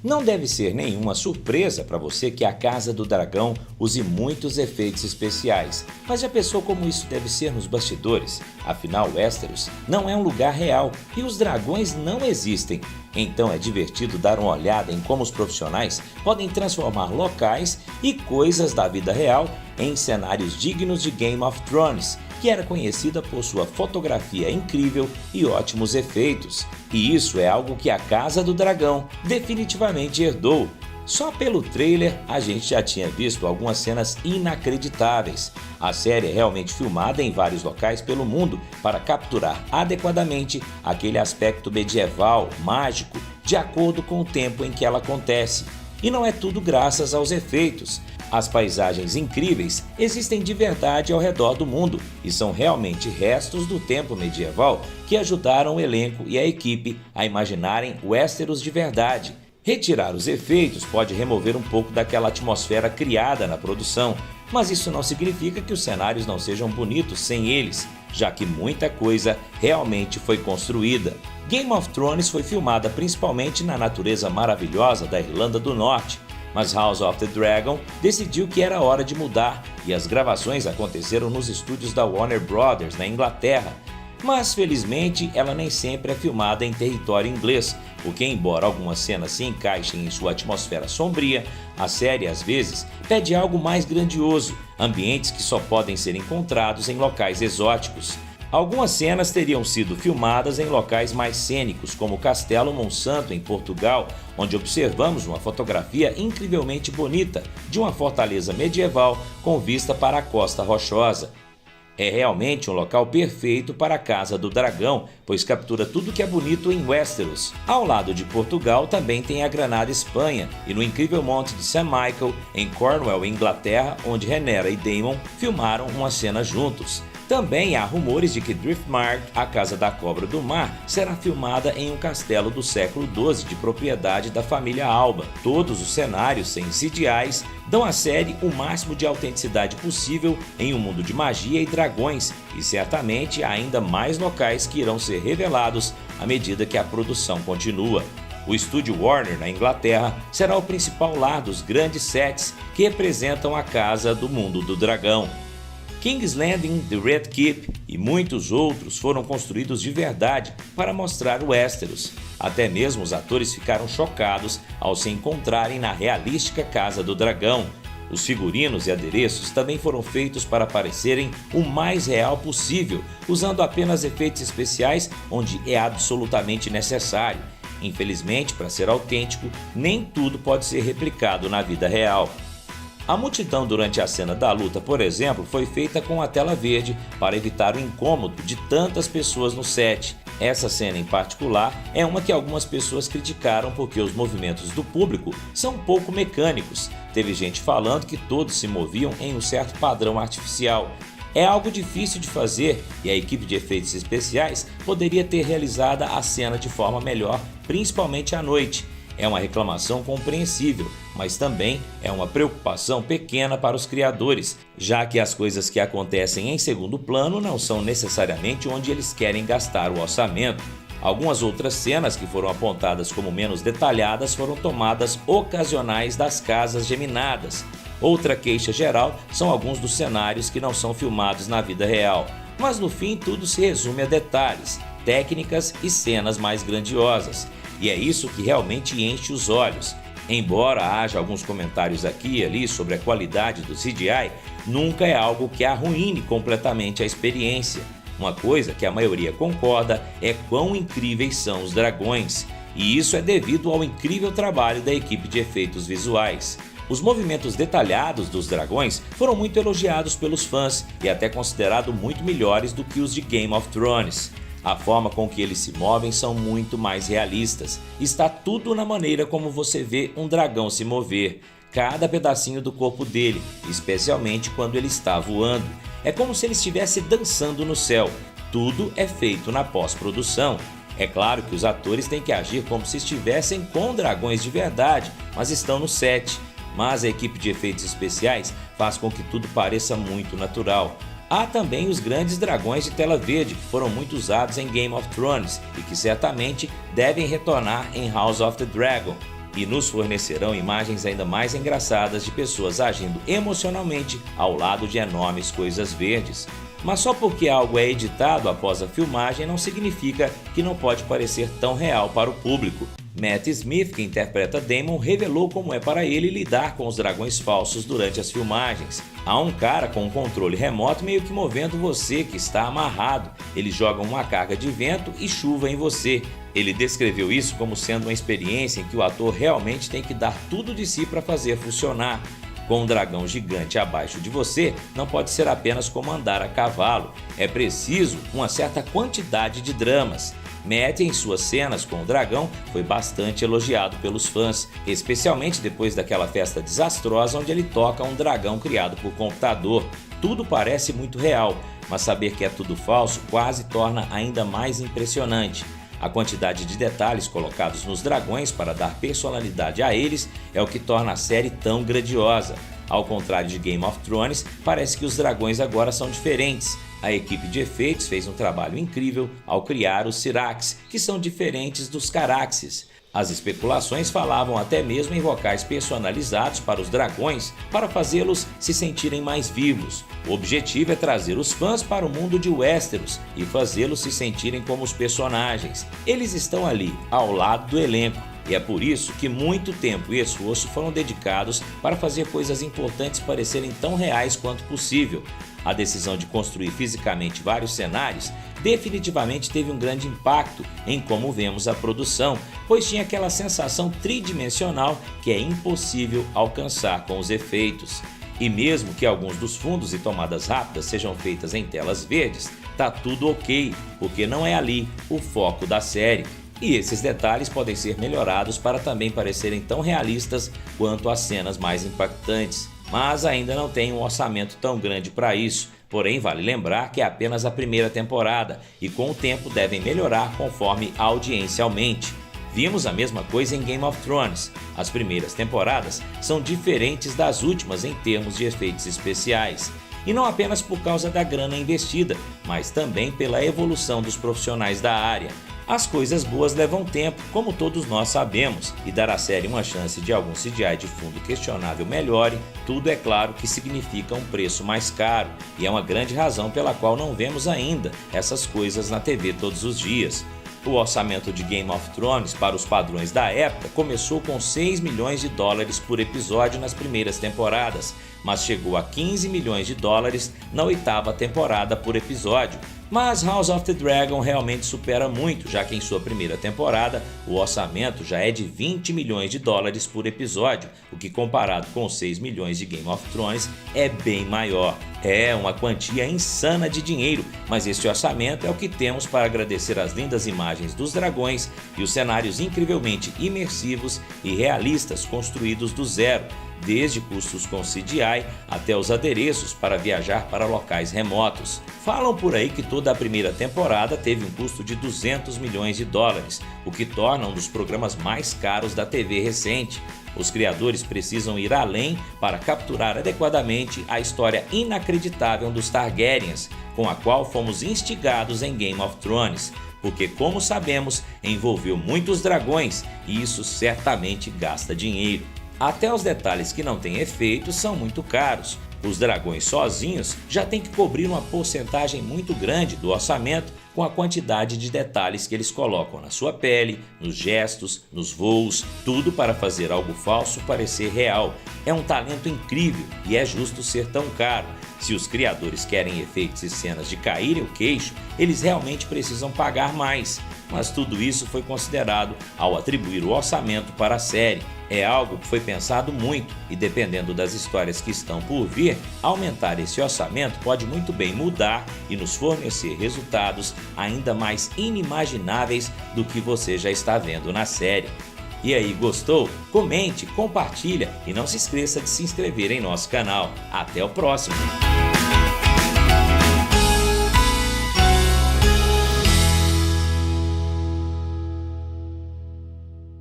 Não deve ser nenhuma surpresa para você que a Casa do Dragão use muitos efeitos especiais, mas já pensou como isso deve ser nos bastidores? Afinal, Westeros não é um lugar real e os dragões não existem. Então é divertido dar uma olhada em como os profissionais podem transformar locais e coisas da vida real em cenários dignos de Game of Thrones, que era conhecida por sua fotografia incrível e ótimos efeitos. E isso é algo que a Casa do Dragão definitivamente herdou. Só pelo trailer a gente já tinha visto algumas cenas inacreditáveis. A série é realmente filmada em vários locais pelo mundo para capturar adequadamente aquele aspecto medieval, mágico, de acordo com o tempo em que ela acontece. E não é tudo graças aos efeitos. As paisagens incríveis existem de verdade ao redor do mundo e são realmente restos do tempo medieval que ajudaram o elenco e a equipe a imaginarem Westeros de verdade. Retirar os efeitos pode remover um pouco daquela atmosfera criada na produção, mas isso não significa que os cenários não sejam bonitos sem eles, já que muita coisa realmente foi construída. Game of Thrones foi filmada principalmente na natureza maravilhosa da Irlanda do Norte, mas House of the Dragon decidiu que era hora de mudar e as gravações aconteceram nos estúdios da Warner Brothers, na Inglaterra. Mas felizmente ela nem sempre é filmada em território inglês, porque embora algumas cenas se encaixem em sua atmosfera sombria, a série às vezes pede algo mais grandioso, ambientes que só podem ser encontrados em locais exóticos. Algumas cenas teriam sido filmadas em locais mais cênicos, como o Castelo Monsanto, em Portugal, onde observamos uma fotografia incrivelmente bonita de uma fortaleza medieval com vista para a Costa Rochosa. É realmente um local perfeito para a Casa do Dragão, pois captura tudo que é bonito em Westeros. Ao lado de Portugal também tem a Granada, Espanha, e no incrível monte de St. Michael, em Cornwall, Inglaterra, onde Rhaenyra e Daemon filmaram uma cena juntos. Também há rumores de que Driftmark, a Casa da Cobra do Mar, será filmada em um castelo do século XII de propriedade da família Alba. Todos os cenários sem CGIs dão à série o máximo de autenticidade possível em um mundo de magia e dragões, e certamente há ainda mais locais que irão ser revelados à medida que a produção continua. O estúdio Warner, na Inglaterra, será o principal lar dos grandes sets que representam a Casa do Mundo do Dragão. King's Landing, The Red Keep e muitos outros foram construídos de verdade para mostrar Westeros. Até mesmo os atores ficaram chocados ao se encontrarem na realística Casa do Dragão. Os figurinos e adereços também foram feitos para parecerem o mais real possível, usando apenas efeitos especiais onde é absolutamente necessário. Infelizmente, para ser autêntico, nem tudo pode ser replicado na vida real. A multidão durante a cena da luta, por exemplo, foi feita com a tela verde para evitar o incômodo de tantas pessoas no set. Essa cena em particular é uma que algumas pessoas criticaram porque os movimentos do público são pouco mecânicos. Teve gente falando que todos se moviam em um certo padrão artificial. É algo difícil de fazer e a equipe de efeitos especiais poderia ter realizado a cena de forma melhor, principalmente à noite. É uma reclamação compreensível, mas também é uma preocupação pequena para os criadores, já que as coisas que acontecem em segundo plano não são necessariamente onde eles querem gastar o orçamento. Algumas outras cenas que foram apontadas como menos detalhadas foram tomadas ocasionais das casas geminadas. Outra queixa geral são alguns dos cenários que não são filmados na vida real, mas no fim tudo se resume a detalhes, técnicas e cenas mais grandiosas. E é isso que realmente enche os olhos. Embora haja alguns comentários aqui e ali sobre a qualidade do CGI, nunca é algo que arruine completamente a experiência. Uma coisa que a maioria concorda é quão incríveis são os dragões, e isso é devido ao incrível trabalho da equipe de efeitos visuais. Os movimentos detalhados dos dragões foram muito elogiados pelos fãs e até considerados muito melhores do que os de Game of Thrones. A forma com que eles se movem são muito mais realistas. Está tudo na maneira como você vê um dragão se mover, cada pedacinho do corpo dele, especialmente quando ele está voando. É como se ele estivesse dançando no céu. Tudo é feito na pós-produção. É claro que os atores têm que agir como se estivessem com dragões de verdade, mas estão no set. Mas a equipe de efeitos especiais faz com que tudo pareça muito natural. Há também os grandes dragões de tela verde que foram muito usados em Game of Thrones e que certamente devem retornar em House of the Dragon. e nos fornecerão imagens ainda mais engraçadas de pessoas agindo emocionalmente ao lado de enormes coisas verdes. Mas só porque algo é editado após a filmagem não significa que não pode parecer tão real para o público. Matt Smith, que interpreta Damon, revelou como é para ele lidar com os dragões falsos durante as filmagens. Há um cara com um controle remoto meio que movendo você que está amarrado. Eles jogam uma carga de vento e chuva em você. Ele descreveu isso como sendo uma experiência em que o ator realmente tem que dar tudo de si para fazer funcionar. Com um dragão gigante abaixo de você, não pode ser apenas como andar a cavalo. É preciso uma certa quantidade de dramas. Matt, em suas cenas com o dragão, foi bastante elogiado pelos fãs, especialmente depois daquela festa desastrosa onde ele toca um dragão criado por computador. Tudo parece muito real, mas saber que é tudo falso quase torna ainda mais impressionante. A quantidade de detalhes colocados nos dragões para dar personalidade a eles é o que torna a série tão grandiosa. Ao contrário de Game of Thrones, parece que os dragões agora são diferentes. A equipe de efeitos fez um trabalho incrível ao criar os Syrax, que são diferentes dos Caraxes. As especulações falavam até mesmo em vocais personalizados para os dragões para fazê-los se sentirem mais vivos. O objetivo é trazer os fãs para o mundo de Westeros e fazê-los se sentirem como os personagens. Eles estão ali, ao lado do elenco. E é por isso que muito tempo e esforço foram dedicados para fazer coisas importantes parecerem tão reais quanto possível. A decisão de construir fisicamente vários cenários definitivamente teve um grande impacto em como vemos a produção, pois tinha aquela sensação tridimensional que é impossível alcançar com os efeitos. E mesmo que alguns dos fundos e tomadas rápidas sejam feitas em telas verdes, tá tudo ok, porque não é ali o foco da série. E esses detalhes podem ser melhorados para também parecerem tão realistas quanto as cenas mais impactantes. Mas ainda não tem um orçamento tão grande para isso. Porém, vale lembrar que é apenas a primeira temporada e com o tempo devem melhorar conforme a audiência aumente. Vimos a mesma coisa em Game of Thrones. As primeiras temporadas são diferentes das últimas em termos de efeitos especiais. E não apenas por causa da grana investida, mas também pela evolução dos profissionais da área. As coisas boas levam tempo, como todos nós sabemos, e dar à série uma chance de algum CGI de fundo questionável melhore, tudo é claro que significa um preço mais caro, e é uma grande razão pela qual não vemos ainda essas coisas na TV todos os dias. O orçamento de Game of Thrones para os padrões da época começou com 6 milhões de dólares por episódio nas primeiras temporadas, mas chegou a 15 milhões de dólares na 8ª temporada por episódio. Mas House of the Dragon realmente supera muito, já que em sua primeira temporada o orçamento já é de 20 milhões de dólares por episódio, o que comparado com os 6 milhões de Game of Thrones é bem maior. É uma quantia insana de dinheiro, mas esse orçamento é o que temos para agradecer as lindas imagens dos dragões e os cenários incrivelmente imersivos e realistas construídos do zero, desde custos com CGI até os adereços para viajar para locais remotos. Falam por aí que toda a primeira temporada teve um custo de 200 milhões de dólares, o que torna um dos programas mais caros da TV recente. Os criadores precisam ir além para capturar adequadamente a história inacreditável dos Targaryens, com a qual fomos instigados em Game of Thrones, porque, como sabemos, envolveu muitos dragões e isso certamente gasta dinheiro. Até os detalhes que não têm efeito são muito caros. Os dragões sozinhos já têm que cobrir uma porcentagem muito grande do orçamento com a quantidade de detalhes que eles colocam na sua pele, nos gestos, nos voos, tudo para fazer algo falso parecer real. É um talento incrível e é justo ser tão caro. Se os criadores querem efeitos e cenas de caírem o queixo, eles realmente precisam pagar mais. Mas tudo isso foi considerado ao atribuir o orçamento para a série. É algo que foi pensado muito e, dependendo das histórias que estão por vir, aumentar esse orçamento pode muito bem mudar e nos fornecer resultados ainda mais inimagináveis do que você já está vendo na série. E aí, gostou? Comente, compartilha e não se esqueça de se inscrever em nosso canal. Até o próximo!